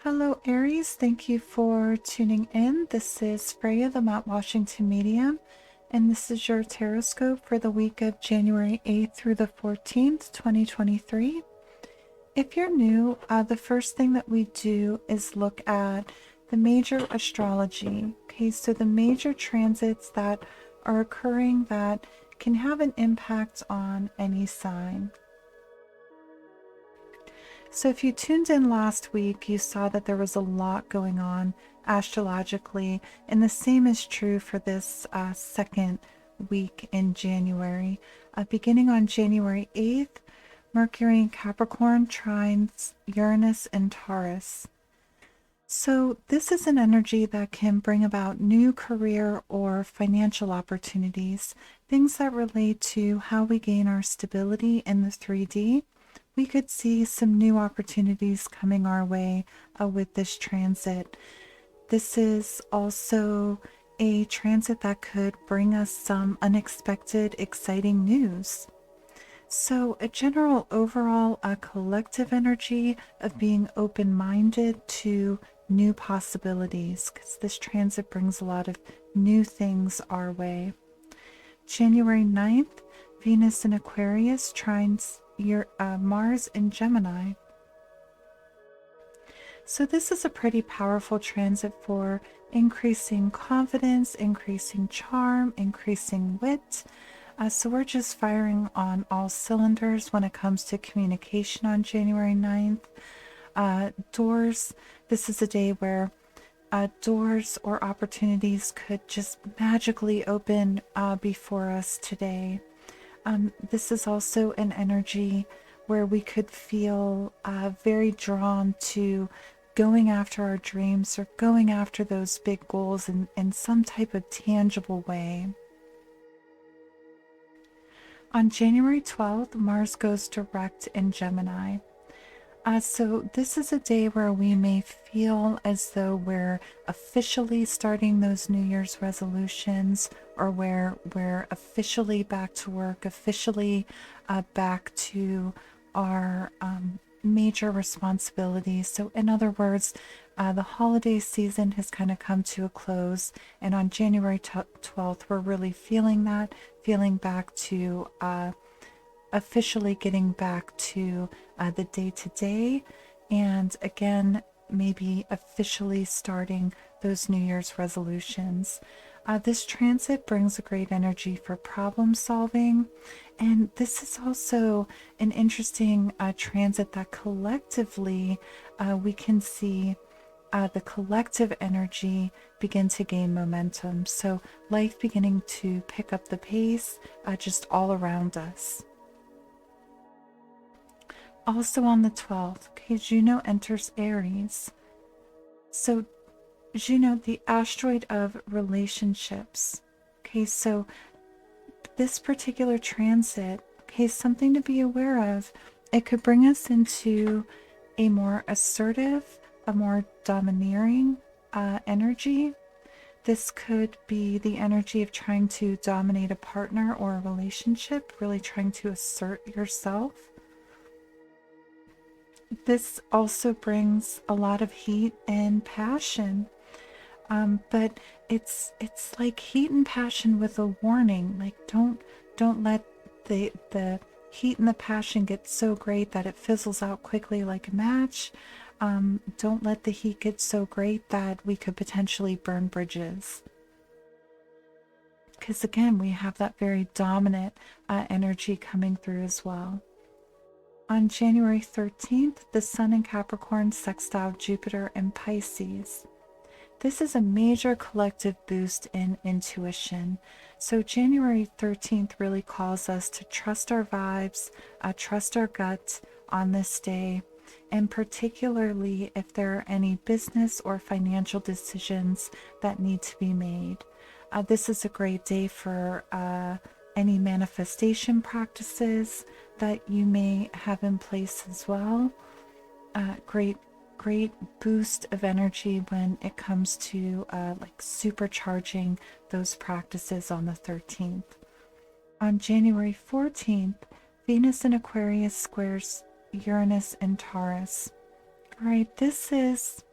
Hello, Aries. Thank you for tuning in. This is Freya, the Mount Washington Medium, and this is your Taroscope for the week of January 8th through the 14th, 2023. If you're new, the first thing that we do is look at the major astrology. Okay, so the major transits that are occurring that can have an impact on any sign. So if you tuned in last week, you saw that there was a lot going on astrologically, and the same is true for this second week in January. Beginning on January 8th, Mercury in Capricorn trines Uranus and Taurus. So this is an energy that can bring about new career or financial opportunities, things that relate to how we gain our stability in the 3D. We could see some new opportunities coming our way with this transit. This is also a transit that could bring us some unexpected, exciting news. So a general overall collective energy of being open-minded to new possibilities, because this transit brings a lot of new things our way. January 9th, Venus in Aquarius trines Mars in Gemini. So this is a pretty powerful transit for increasing confidence, increasing charm, increasing wit. So we're just firing on all cylinders when it comes to communication on January 9th. Doors, this is a day where doors or opportunities could just magically open before us today. This is also an energy where we could feel very drawn to going after our dreams or going after those big goals in some type of tangible way. On January 12th, Mars goes direct in Gemini. So this is a day where we may feel as though we're officially starting those New Year's resolutions, or where we're officially back to work, officially back to our major responsibilities. So in other words, the holiday season has kind of come to a close, and on January 12th, we're really feeling that, feeling back to officially getting back to the day-to-day, and again, maybe officially starting those New Year's resolutions. This transit brings a great energy for problem solving, and this is also an interesting transit that collectively we can see the collective energy begin to gain momentum. So life beginning to pick up the pace just all around us. Also on the 12th, okay, Juno enters Aries. So Juno, the asteroid of relationships. Okay, so this particular transit, okay, something to be aware of. It could bring us into a more assertive, a more domineering energy. This could be the energy of trying to dominate a partner or a relationship, really trying to assert yourself. This also brings a lot of heat and passion, but it's like heat and passion with a warning. Like don't let the heat and the passion get so great that it fizzles out quickly like a match. Don't let the heat get so great that we could potentially burn bridges. Because again, we have that very dominant energy coming through as well. On January 13th, the Sun in Capricorn sextile Jupiter in Pisces. This is a major collective boost in intuition. So January 13th really calls us to trust our vibes, trust our gut on this day, and particularly if there are any business or financial decisions that need to be made. This is a great day for any manifestation practices that you may have in place as well. Great boost of energy when it comes to like supercharging those practices on the 13th. On January 14th, Venus in Aquarius squares Uranus and Taurus. All right, this is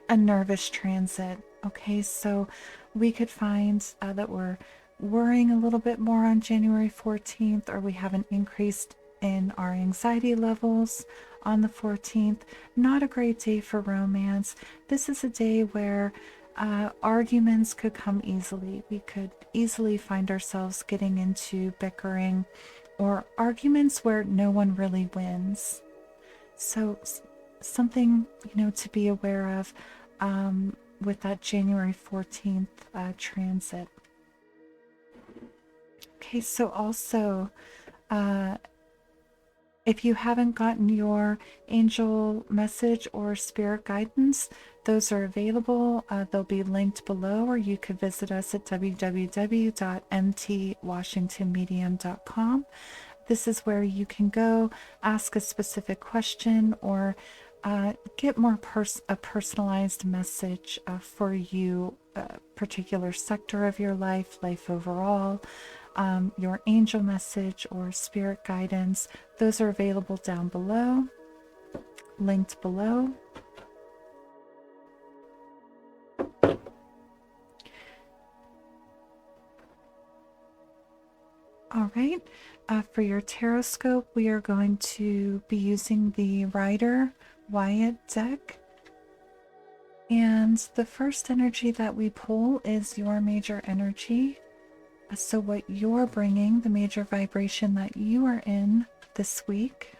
a nervous transit. Okay, so we could find that we're worrying a little bit more on January 14th, or we have an increase in our anxiety levels on the 14th. Not a great day for romance. This is a day where arguments could come easily. We could easily find ourselves getting into bickering or arguments where no one really wins. So something, to be aware of with that January 14th transit. Okay, so also, if you haven't gotten your angel message or spirit guidance, those are available. They'll be linked below, or you could visit us at www.mtwashingtonmedium.com. This is where you can go ask a specific question or get a personalized message for you, a particular sector of your life overall. Your angel message or spirit guidance, those are available down below, linked below. All right, for your tarot scope, we are going to be using the Rider Wyatt deck. And the first energy that we pull is your major energy. So what you're bringing, the major vibration that you are in this week.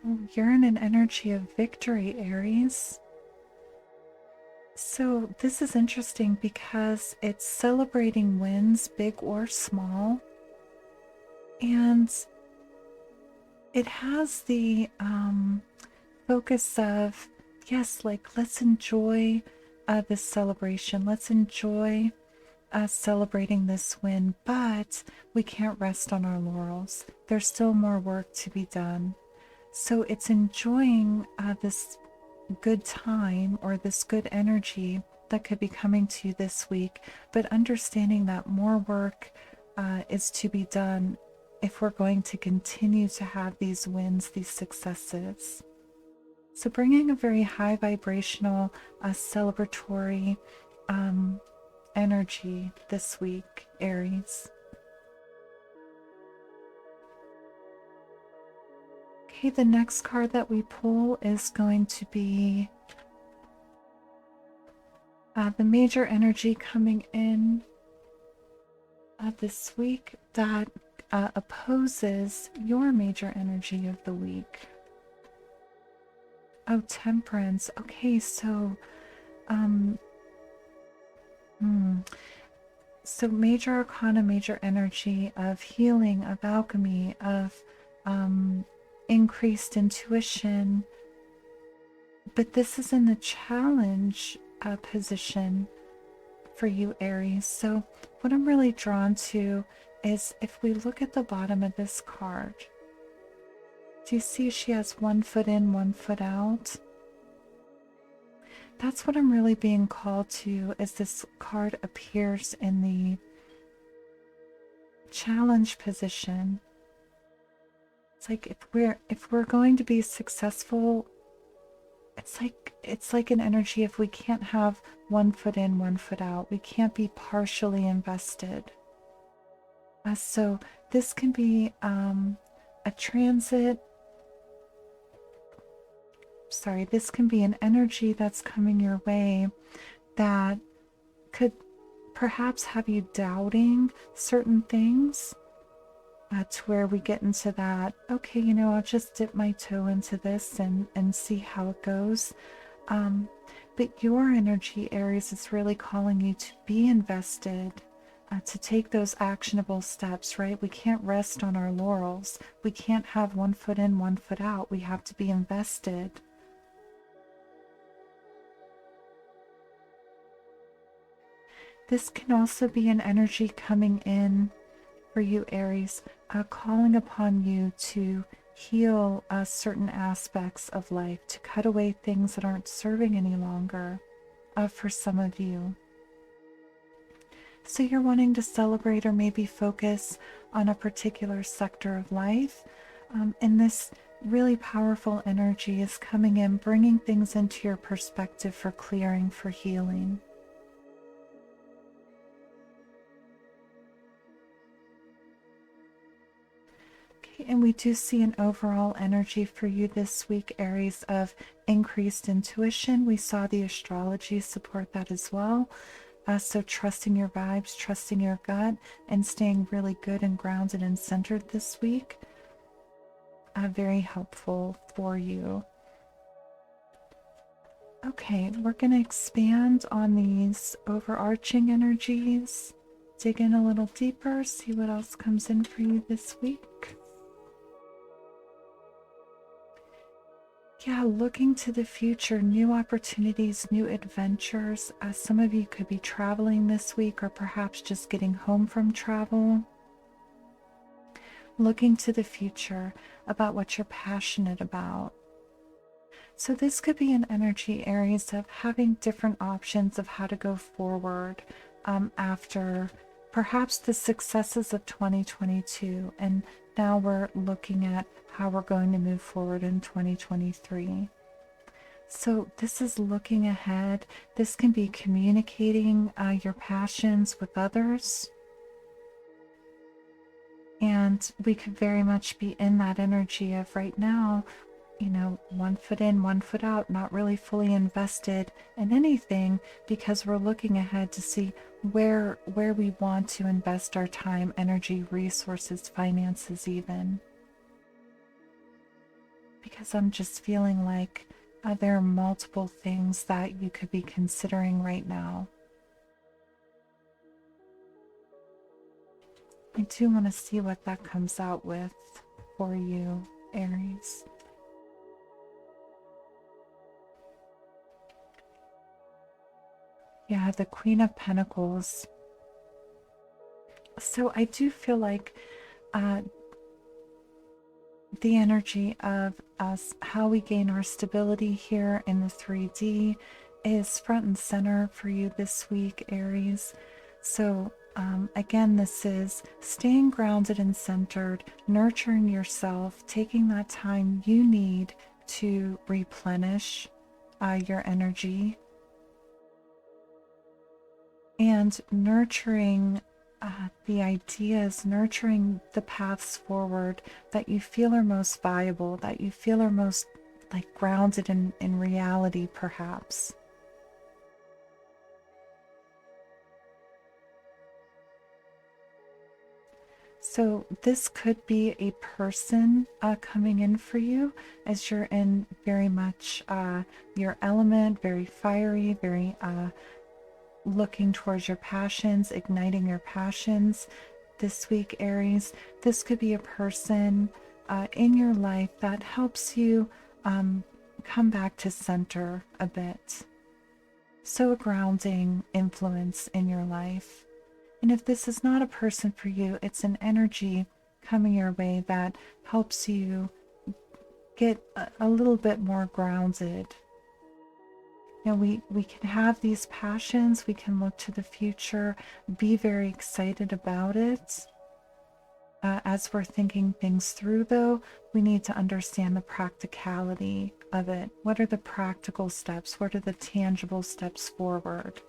Oh, you're in an energy of victory, Aries. So this is interesting because it's celebrating wins, big or small. And it has the focus of, yes, like let's enjoy this celebration. Let's enjoy celebrating this win, but we can't rest on our laurels. There's still more work to be done. So it's enjoying this good time or this good energy that could be coming to you this week, but understanding that more work is to be done if we're going to continue to have these wins, these successes. So bringing a very high vibrational, celebratory energy this week, Aries. Okay, the next card that we pull is going to be the major energy coming in this week that opposes your major energy of the week. Oh, Temperance. Okay, so so major arcana, major energy of healing, of alchemy, of increased intuition. But this is in the challenge position for you, Aries. So what I'm really drawn to is if we look at the bottom of this card, do you see she has 1 foot in, 1 foot out? That's what I'm really being called to as this card appears in the challenge position. It's like if we're going to be successful, it's like an energy if we can't have 1 foot in, 1 foot out. We can't be partially invested. So this can be a transit. Sorry, this can be an energy that's coming your way that could perhaps have you doubting certain things to where we get into that, okay, I'll just dip my toe into this and see how it goes. But your energy, Aries, is really calling you to be invested, to take those actionable steps, right? We can't rest on our laurels. We can't have 1 foot in, 1 foot out. We have to be invested. This can also be an energy coming in for you, Aries, calling upon you to heal certain aspects of life, to cut away things that aren't serving any longer for some of you. So you're wanting to celebrate or maybe focus on a particular sector of life. And this really powerful energy is coming in, bringing things into your perspective for clearing, for healing. Okay, and we do see an overall energy for you this week, Aries, of increased intuition. We saw the astrology support that as well. So trusting your vibes, trusting your gut, and staying really good and grounded and centered this week. Very helpful for you. Okay, we're going to expand on these overarching energies, dig in a little deeper, see what else comes in for you this week. Yeah, looking to the future, new opportunities, new adventures. Some of you could be traveling this week or perhaps just getting home from travel. Looking to the future about what you're passionate about. So this could be an energy, Aries, of having different options of how to go forward after perhaps the successes of 2022. And now we're looking at how we're going to move forward in 2023. So this is looking ahead. This can be communicating your passions with others. And we could very much be in that energy of right now, you know, 1 foot in, 1 foot out, not really fully invested in anything because we're looking ahead to see where we want to invest our time, energy, resources, finances even. Because I'm just feeling like there are multiple things that you could be considering right now. I do want to see what that comes out with for you, Aries. Yeah, the Queen of Pentacles. So I do feel like the energy of us, how we gain our stability here in the 3D is front and center for you this week, Aries. So again, this is staying grounded and centered, nurturing yourself, taking that time you need to replenish your energy, and nurturing the ideas, nurturing the paths forward that you feel are most viable, that you feel are most like grounded in reality, perhaps. So this could be a person coming in for you as you're in very much your element, very fiery, very looking towards your passions, igniting your passions this week, Aries. This could be a person in your life that helps you come back to center a bit. So a grounding influence in your life. And if this is not a person for you, it's an energy coming your way that helps you get a little bit more grounded. You know, we can have these passions, we can look to the future, be very excited about it. As we're thinking things through, though, we need to understand the practicality of it. What are the practical steps? What are the tangible steps forward?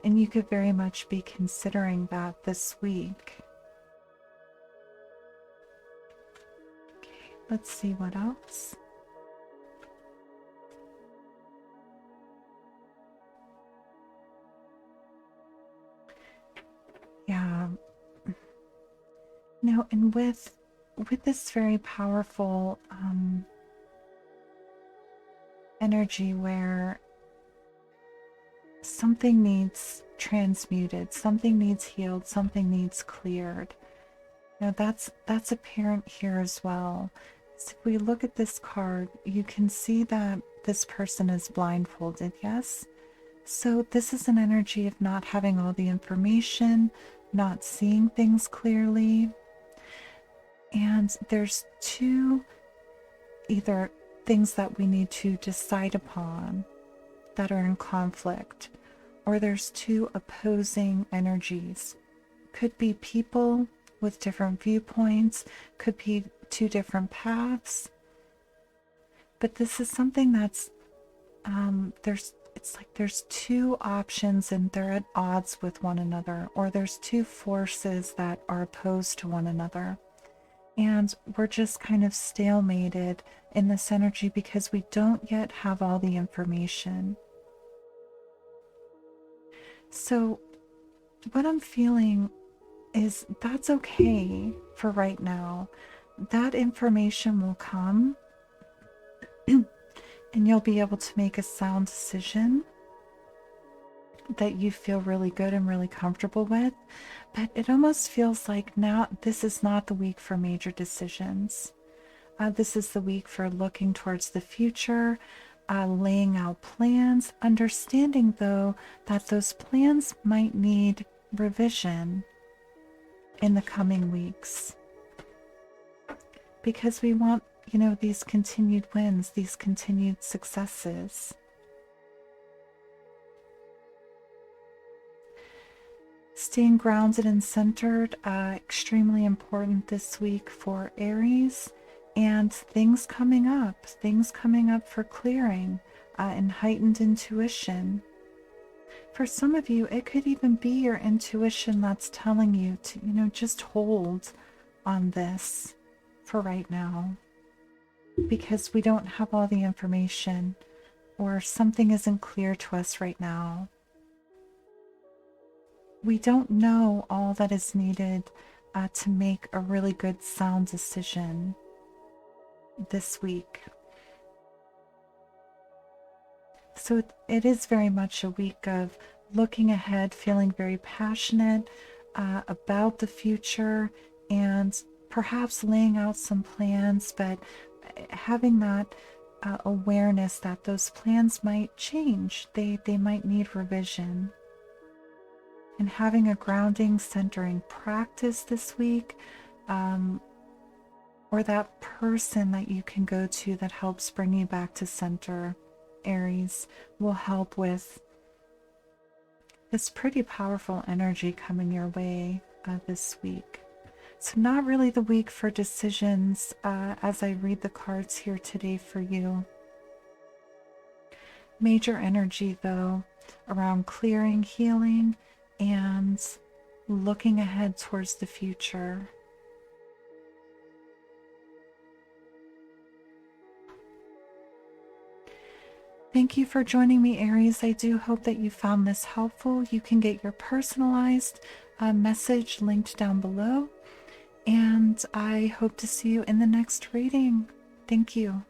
And you could very much be considering that this week. Okay, let's see what else. Yeah. No, and with this very powerful energy where something needs transmuted, something needs healed, something needs cleared. Now that's apparent here as well. So if we look at this card, you can see that this person is blindfolded, yes? So this is an energy of not having all the information, not seeing things clearly. And there's two either things that we need to decide upon that are in conflict. or there's two opposing energies. Could be people with different viewpoints, could be two different paths. But this is something that's there's two options and they're at odds with one another, or there's two forces that are opposed to one another. And we're just kind of stalemated in this energy because we don't yet have all the information. So what I'm feeling is that's okay for right now. That information will come and you'll be able to make a sound decision that you feel really good and really comfortable with. But it almost feels like now this is not the week for major decisions. This is the week for looking towards the future, laying out plans, understanding though that those plans might need revision in the coming weeks. Because we want, these continued wins, these continued successes. Staying grounded and centered, extremely important this week for Aries, and things coming up for clearing and heightened intuition. For some of you, it could even be your intuition that's telling you to, just hold on this for right now, because we don't have all the information or something isn't clear to us right now. We don't know all that is needed to make a really good sound decision this week. So it is very much a week of looking ahead, feeling very passionate about the future, and perhaps laying out some plans, but having that awareness that those plans might change. They might need revision. And having a grounding, centering practice this week, or that person that you can go to that helps bring you back to center, Aries, will help with this pretty powerful energy coming your way this week. So not really the week for decisions as I read the cards here today for you. Major energy, though, around clearing, healing, and looking ahead towards the future. Thank you for joining me, Aries. I do hope that you found this helpful. You can get your personalized message linked down below. And I hope to see you in the next reading. Thank you.